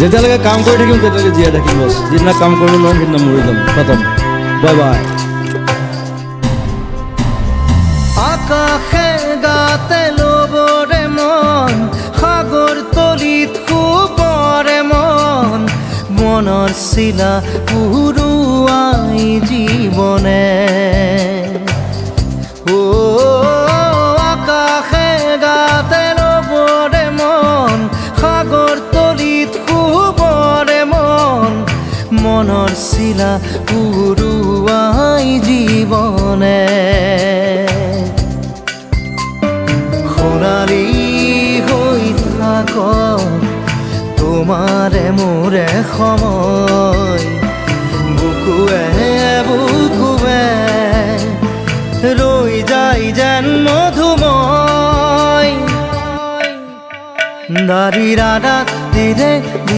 যেতিয়ালৈকে কাম কৰি থাকিম তেতিয়ালৈকে জীয়াই থাকিম বছ। যিদিনা কাম কৰিব নোৱাৰিম সেইদিনা মৰি যাম, খতম, বাই বাই। আকাশে গাতে ল'বৰে মন, সাগৰ তলিত শুবৰে মন, মনৰ চিলা উৰুৱাই জীৱনে। ও আকাশে গাতে ল'বৰে মন, সাগৰ তলিত শুবৰে মন, মনৰ চিলা উৰুৱাই জীৱনে। সোণালী হৈ থাক তোমাৰে মোৰে সময়, বুকুৱে বুকুৱে ৰৈ যায় যেন মধুময়। দাৰি ৰাত দিনে